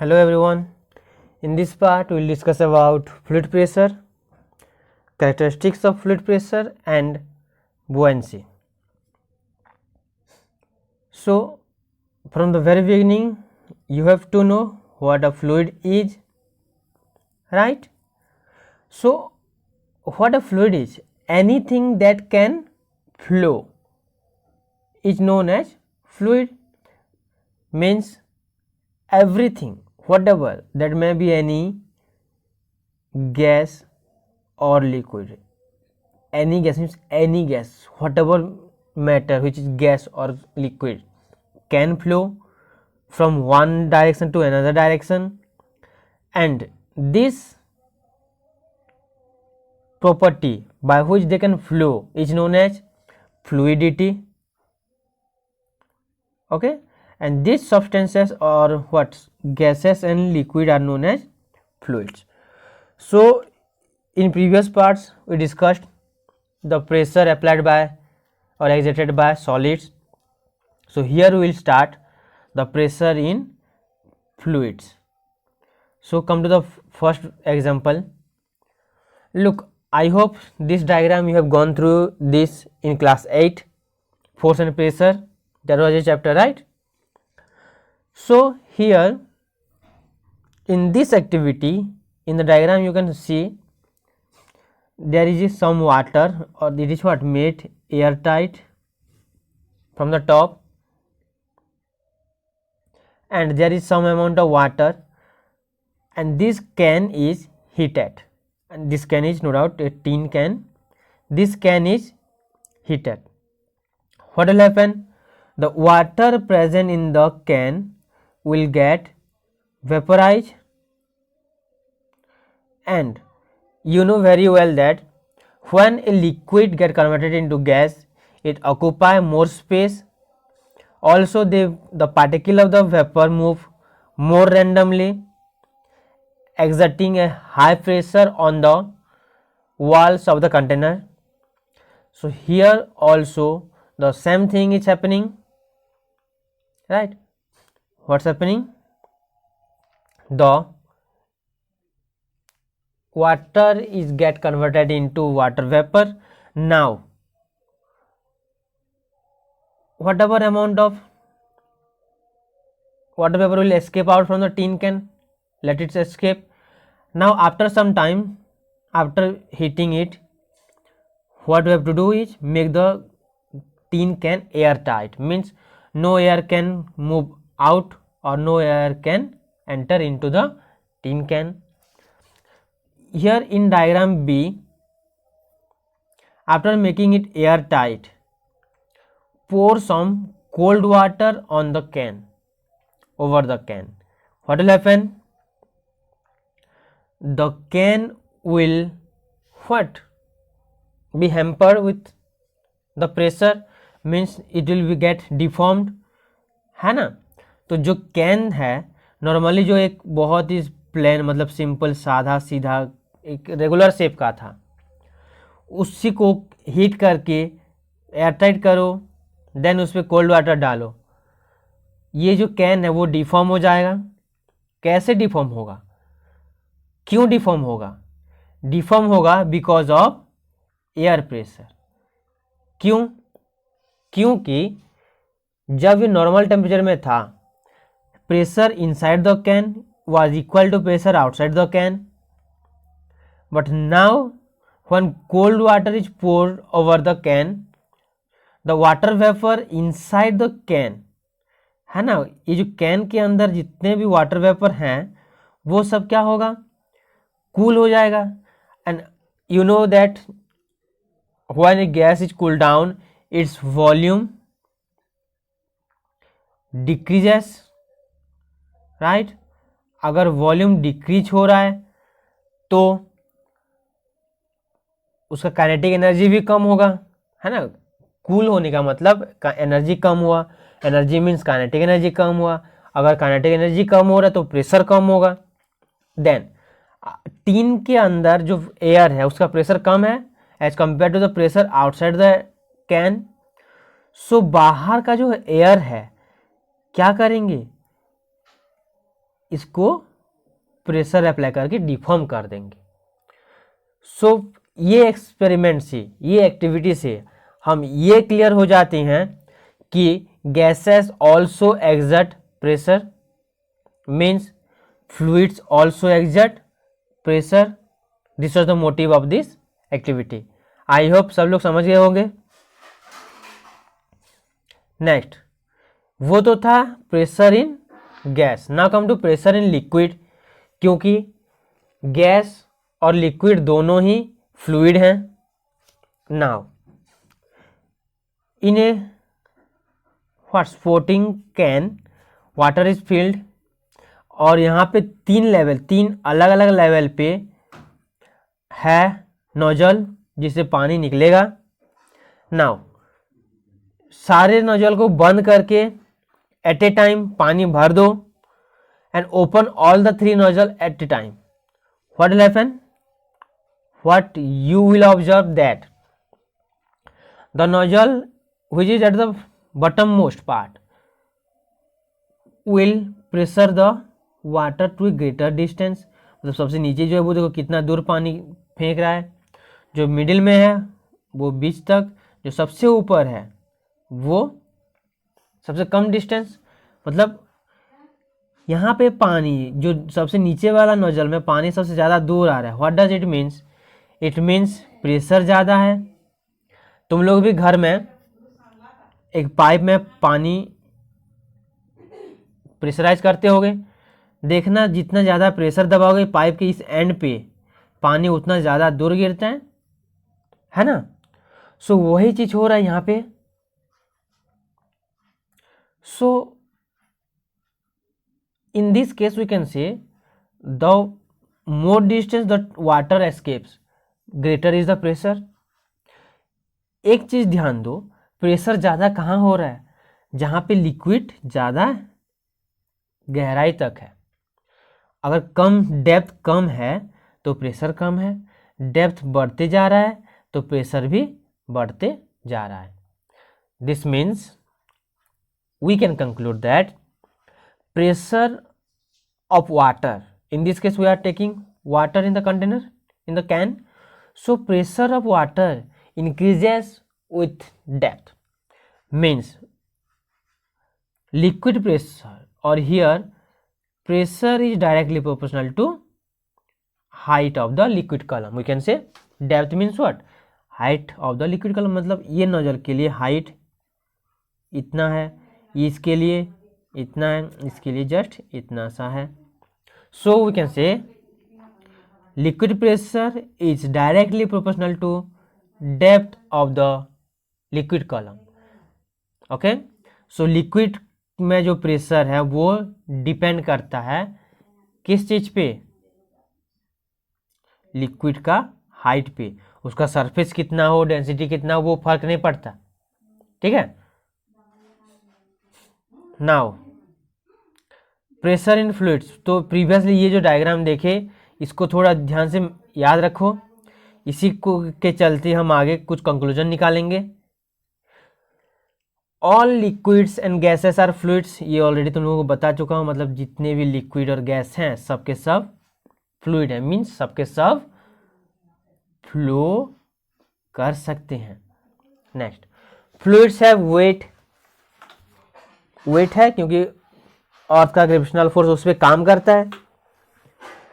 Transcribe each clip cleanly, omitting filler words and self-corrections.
Hello everyone. In this part we will discuss about fluid pressure, characteristics of fluid pressure and buoyancy. So from the very beginning you have to know what a fluid is, right? So what a fluid is, anything that can flow is known as fluid. Means everything, whatever that may be, any gas or liquid. Any gas means any gas, whatever matter which is gas or liquid can flow from one direction to another direction, and this property by which they can flow is known as fluidity. Okay, and these substances or what gases and liquid are known as fluids. So in previous parts we discussed the pressure applied by or exerted by solids. So here we will start the pressure in fluids. So come to the first example. Look, I hope this diagram you have gone through this in class 8, force and pressure, that was a chapter, right? So here in this activity, in the diagram you can see there is some water, or it is what made airtight from the top, and there is some amount of water, and this can is heated, and this can is no doubt a tin can. This can is heated. What will happen? The water present in the can will get vaporized, and you know very well that when a liquid get converted into gas, it occupy more space. Also the particle of the vapor move more randomly, exerting a high pressure on the walls of the container. So here also the same thing is happening, right? What's happening? The water is get converted into water vapor. Now whatever amount of water vapor will escape out from the tin can, let it escape. Now after some time, after heating it, what we have to do is make the tin can airtight, means no air can move out or no air can enter into the tin can. Here in diagram B, after making it airtight, pour some cold water on the can, over the can. What will happen? The can will what be hampered with the pressure, means it will be get deformed, है ना. तो जो can है normally जो एक बहुत ही plane मतलब simple साधा सीधा एक रेगुलर शेप का था, उसी को हीट करके एयरटाइट करो, देन उस पर कोल्ड वाटर डालो, ये जो कैन है वो डिफॉर्म हो जाएगा. कैसे डिफॉर्म होगा? क्यों डिफॉर्म होगा? डिफॉर्म होगा बिकॉज ऑफ एयर प्रेशर. क्यों? क्योंकि जब ये नॉर्मल टेम्परेचर में था, pressure inside the can was equal to pressure outside the can, but now when cold water is poured over the can, the water vapor inside the can, है ना, ये जो कैन के अंदर जितने भी वाटर वेपर हैं वो सब क्या होगा? कूल हो जाएगा. And you know that when a gas is cooled down, its volume decreases, right? अगर वॉल्यूम डिक्रीज हो रहा है तो उसका काइनेटिक एनर्जी भी कम होगा, है ना. कूल होने का मतलब एनर्जी कम हुआ, एनर्जी मीन्स काइनेटिक एनर्जी कम हुआ. अगर काइनेटिक एनर्जी कम हो रहा है तो प्रेशर कम होगा. देन टीन के अंदर जो एयर है उसका प्रेशर कम है as compare to the pressure outside the can. So बाहर का जो एयर है क्या करेंगे? इसको प्रेशर अप्लाई करके डिफॉर्म कर देंगे। सो ये एक्सपेरिमेंट से, ये एक्टिविटी से हम ये क्लियर हो जाते हैं कि gases also exert pressure, means fluids also exert pressure. This was the motive of this activity. I hope सब लोग समझ गए होंगे। नेक्स्ट, वो तो था pressure in gas. Now come to pressure in liquid, क्योंकि गैस और लिक्विड दोनों ही फ्लूइड हैं। Now in a sporting can water is filled, और यहाँ पे तीन अलग अलग लेवल पे है नोजल जिससे पानी निकलेगा। नाउ सारे नोजल को बंद करके एट ए टाइम पानी भर दो and open all the 3 nozzle at a time. What will happen? What you will observe that the nozzle which is at the bottom most part will pressure the water to a greater distance। मतलब सबसे नीचे जो है वो देखो कितना दूर पानी फेंक रहा है, जो मिडिल में है वो बीच तक, जो सबसे ऊपर है वो सबसे कम डिस्टेंस। मतलब यहाँ पे पानी जो सबसे नीचे वाला नोजल में पानी सबसे ज़्यादा दूर आ रहा है। What does it means? It means pressure ज़्यादा है। तुम लोग भी घर में एक पाइप में पानी प्रेशराइज करते होगे, देखना जितना ज़्यादा प्रेशर दबाओगे पाइप के इस एंड पे पानी उतना ज़्यादा दूर गिरता है ना। सो वही चीज़ हो रहा है यहाँ पे। So in this case we can say the more distance the water escapes greater is the pressure. एक चीज़ ध्यान दो, प्रेशर ज़्यादा कहाँ हो रहा है? जहाँ पे लिक्विड ज़्यादा गहराई तक है। अगर कम डेप्थ कम है तो प्रेशर कम है, डेप्थ बढ़ते जा रहा है तो प्रेशर भी बढ़ते जा रहा है। This means we can conclude that pressure of water, in this case we are taking water in the container, in the can, so pressure of water increases with depth, means liquid pressure, or here pressure is directly proportional to height of the liquid column. We can say depth means what? height of the liquid column। मतलब ये nozzle के लिए height इतना है, इसके लिए इतना है, इसके लिए जस्ट इतना सा है। So we can say liquid pressure is directly proportional to depth of the liquid column। Okay, so liquid में जो प्रेशर है वो डिपेंड करता है किस चीज पे? लिक्विड का हाइट पे। उसका सरफेस कितना हो, डेंसिटी कितना हो, वो फर्क नहीं पड़ता। ठीक है। नाउ प्रेशर इन फ्लूइड्स, तो प्रीवियसली ये जो डायग्राम देखे इसको थोड़ा ध्यान से याद रखो, इसी को के चलते हम आगे कुछ कंक्लूजन निकालेंगे। All liquids and gases are fluids, ये ऑलरेडी तुम लोगों को बता चुका हूँ। मतलब जितने भी लिक्विड और गैस हैं सबके सब फ्लूइड है, मीन्स सबके सब फ्लो कर सकते हैं। नेक्स्ट, फ्लूइड्स है वेट, वेट है क्योंकि अर्थ का ग्रेविटेशनल फोर्स उस पर काम करता है।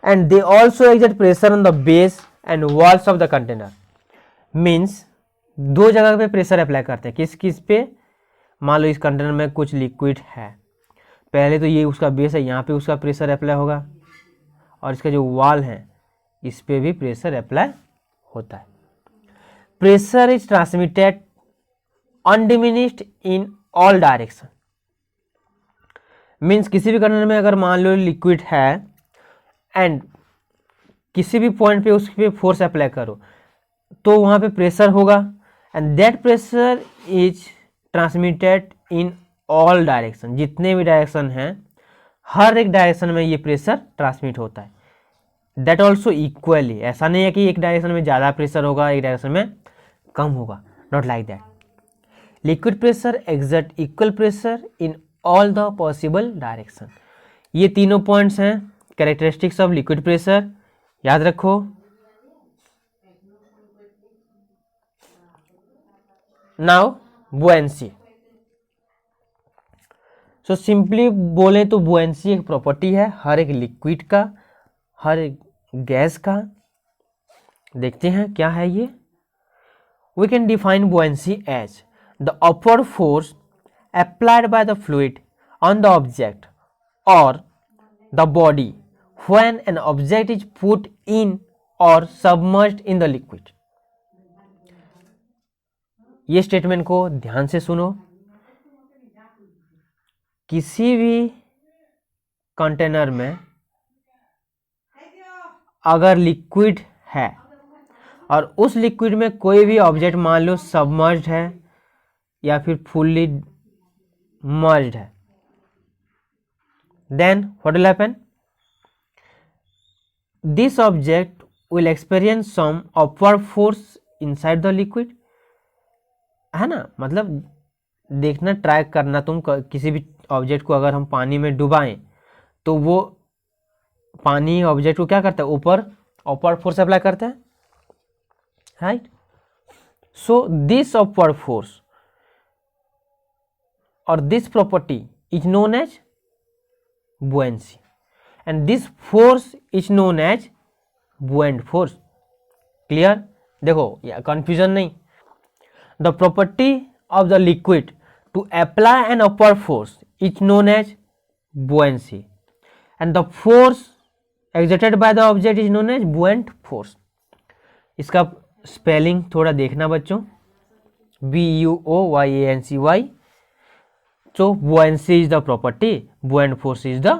And they also exert pressure on the base and walls of the container, means दो जगह पे प्रेशर अप्लाई करते हैं। किस किस पे? मान लो इस कंटेनर में कुछ लिक्विड है, पहले तो ये उसका बेस है, यहाँ पे उसका प्रेशर अप्लाई होगा, और इसका जो वॉल है इस पे भी प्रेशर अप्लाई होता है। Pressure is transmitted undiminished in all direction, means किसी भी कंटेनर में अगर मान लो लिक्विड है एंड किसी भी पॉइंट पे उस पर फोर्स अप्लाई करो तो वहाँ पे प्रेशर होगा, and that pressure is transmitted in all direction. जितने भी डायरेक्शन हैं हर एक डायरेक्शन में ये प्रेशर ट्रांसमिट होता है। दैट ऑल्सो इक्वली, ऐसा नहीं है कि एक डायरेक्शन में ज़्यादा प्रेशर होगा एक डायरेक्शन में कम होगा, not like that. Liquid pressure exert equal pressure in all the possible direction. ये तीनों पॉइंट्स हैं कैरेक्टरिस्टिक्स ऑफ लिक्विड प्रेशर, याद रखो। नाउ बुएंसी, सो सिंपली बोले तो बुएंसी एक प्रॉपर्टी है हर एक लिक्विड का, हर एक गैस का। देखते हैं क्या है ये। We can define buoyancy as the upward force applied by the fluid on the object or the body when an object is put in or submerged in the liquid। ये statement को ध्यान से सुनो। किसी भी कंटेनर में अगर liquid है और उस लिक्विड में कोई भी ऑब्जेक्ट मान लो सबमर्ज्ड है या फिर फुल्ली merged है, then what will happen? This object will experience some upward force inside the liquid, है ना। मतलब देखना, ट्राई करना तुम किसी भी ऑब्जेक्ट को अगर हम पानी में डुबाएं तो वो पानी ऑब्जेक्ट को क्या करता है, ऊपर अपवर्ड फोर्स अप्लाई करता है, right. So this upward force or this property is known as buoyancy and this force is known as buoyant force। clear? देखो या confusion नहीं। the property of the liquid to apply an upward force is known as buoyancy and the force exerted by the object is known as buoyant force। इसका spelling थोड़ा देखना बच्चों, BUOYANCY। So buoyancy is the property, buoyant force is the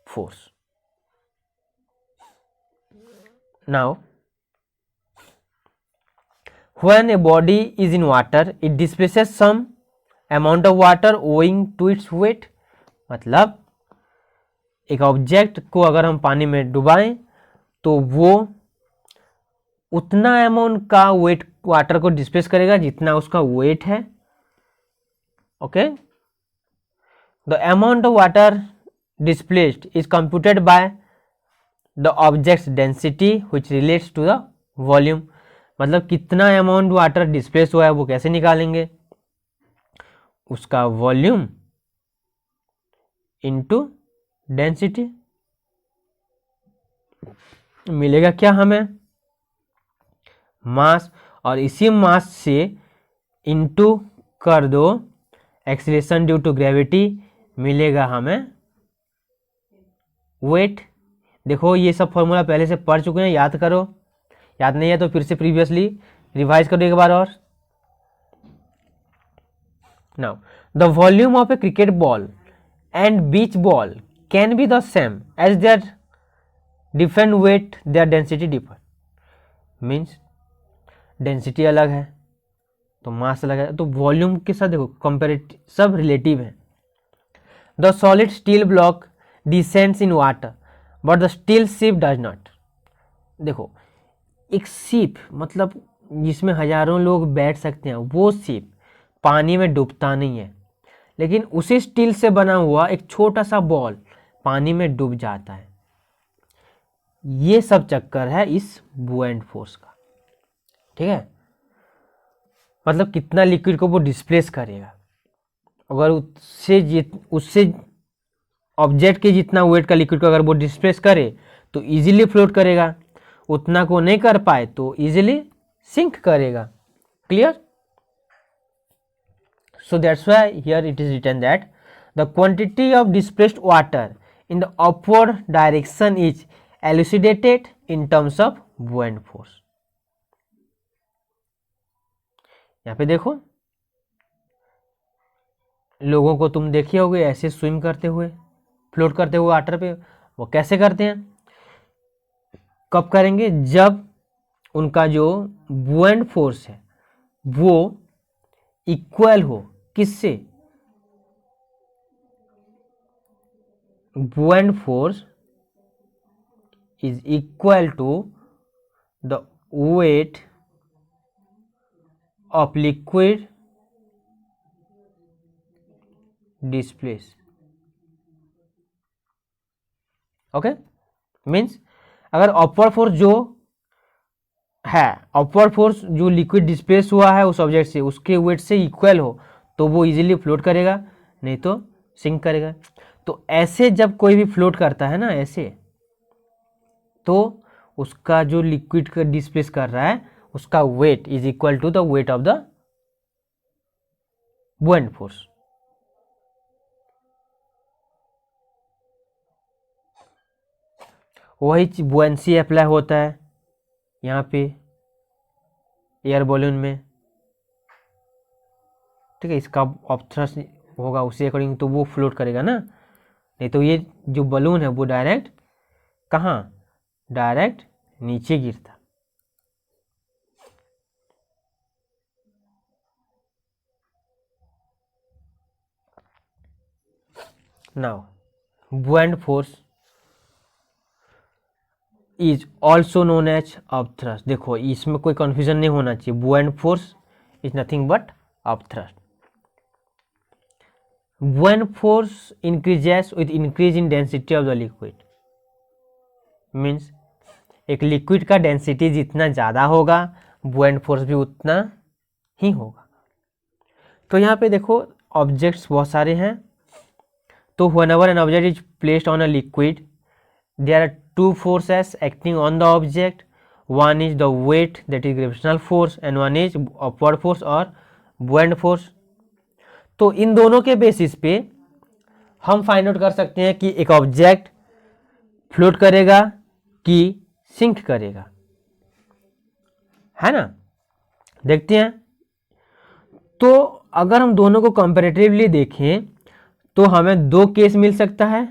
force। Now when a body is in water it displaces some amount of water owing to its weight। मतलब एक object को अगर हम पानी में डुबाएं तो वो उतना अमाउंट का वेट वाटर को डिस्प्लेस करेगा जितना उसका वेट है। Okay, the amount of water displaced is computed by the object's density which relates to the volume। मतलब कितना अमाउंट वाटर डिस्प्लेस हुआ है वो कैसे निकालेंगे, उसका वॉल्यूम इनटू डेंसिटी। मिलेगा क्या हमें, मास, और इसी मास से इनटू कर दो एक्सीलरेशन ड्यू टू ग्रेविटी, मिलेगा हमें वेट। देखो ये सब फॉर्मूला पहले से पढ़ चुके हैं, याद करो, याद नहीं है तो फिर से प्रीवियसली रिवाइज करो एक बार और। Now the volume of a cricket ball and beach ball can be the same as their different weight, their density differ. Means density अलग है तो मास अलग है, तो वॉल्यूम के साथ देखो कंपेरेटिव, सब रिलेटिव है। The solid steel block descends in water, but the steel ship does not। देखो एक शिप मतलब जिसमें हजारों लोग बैठ सकते हैं, वो शिप पानी में डूबता नहीं है, लेकिन उसी स्टील से बना हुआ एक छोटा सा बॉल पानी में डूब जाता है। ये सब चक्कर है इस बुएंट फोर्स का, ठीक है। मतलब कितना लिक्विड को वो डिस्प्लेस करेगा, अगर उससे ऑब्जेक्ट के जितना वेट का लिक्विड को अगर वो डिस्प्लेस करे तो इजीली फ्लोट करेगा, उतना को नहीं कर पाए तो इजीली सिंक करेगा। Clear? So that's why here it is written that the quantity of displaced water in the upward direction is elucidated in terms of buoyant force. यहाँ पे देखो लोगों को तुम देखे होगे ऐसे स्विम करते हुए, फ्लोट करते हुए वाटर पे। वो कैसे करते हैं, कब करेंगे, जब उनका जो बुएंट फोर्स है वो इक्वल हो, किससे, buoyant force is equal to the weight of liquid displace. Okay, means अगर अपवर्ड फोर्स जो है, अपवर्ड फोर्स जो लिक्विड डिस्प्लेस हुआ है उस ऑब्जेक्ट से, उसके वेट से इक्वल हो तो वो इजीली फ्लोट करेगा, नहीं तो सिंक करेगा। तो ऐसे जब कोई भी फ्लोट करता है ना ऐसे, तो उसका जो लिक्विड का डिस्प्लेस कर रहा है उसका weight is equal to the weight of the buoyant force. वही बुएंसी अप्लाई होता है यहाँ पे एयर बलून में, ठीक है। इसका ऑफ थ्रस्ट होगा उसी अकॉर्डिंग तो वो फ्लोट करेगा ना, नहीं तो ये जो बलून है वो डायरेक्ट कहाँ, डायरेक्ट नीचे गिरता। Now buoyant force is also known as of thrust. देखो इसमें कोई कंफ्यूजन नहीं होना चाहिए, buoyant force is nothing but of thrust. Buoyant force increases with increase in density of the liquid, means एक लिक्विड का डेंसिटी जितना ज़्यादा होगा बुएंट फोर्स भी उतना ही होगा। तो यहाँ पे देखो ऑब्जेक्ट्स बहुत सारे हैं, तो whenever an object is placed on a liquid there are two forces acting on the object, one is the weight that is gravitational force and one is upward force और buoyant force। तो इन दोनों के basis पे हम find out कर सकते हैं कि एक ऑब्जेक्ट फ्लोट करेगा कि सिंक करेगा, है ना। देखते हैं, तो अगर हम दोनों को कंपैरेटिवली देखें तो हमें दो केस मिल सकता है।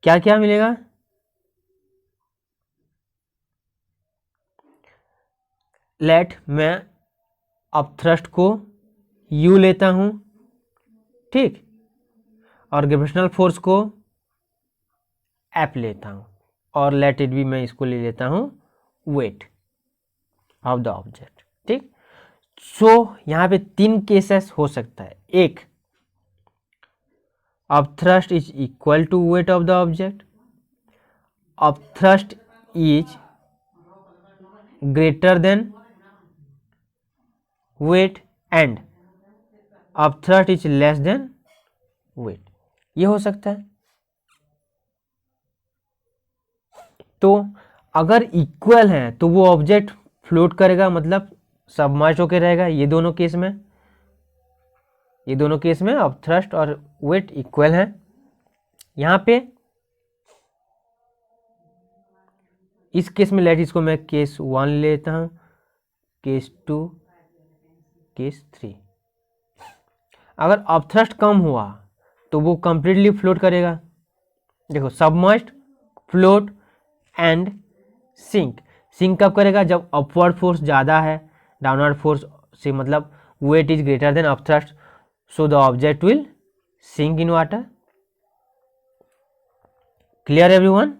क्या क्या मिलेगा, लेट मैं अब थ्रस्ट को यू लेता हूं, ठीक, और ग्रेविटेशनल फोर्स को एफ लेता हूं, और लेट इट बी मैं इसको ले लेता हूं वेट ऑफ द ऑब्जेक्ट, ठीक। सो यहां पे तीन केसेस हो सकता है। एक, upthrust is equal to weight of the object, upthrust is greater than weight and upthrust is less than weight, ये हो सकता है। तो अगर इक्वल है तो वो ऑब्जेक्ट फ्लोट करेगा, मतलब सबमर्ज होकर रहेगा। ये दोनों केस में अपथ्रस्ट और वेट इक्वल है। यहाँ पे इस केस में लेट इसको मैं केस 1 लेता हूँ, केस 2, केस 3। अगर अपथ्रस्ट कम हुआ तो वो कंप्लीटली फ्लोट करेगा। देखो submerged, float and sink. Sink कब करेगा, जब अपवर्ड फोर्स ज़्यादा है डाउनवर्ड फोर्स से, मतलब weight is greater than upthrust, so the object will sink in water. Clear everyone?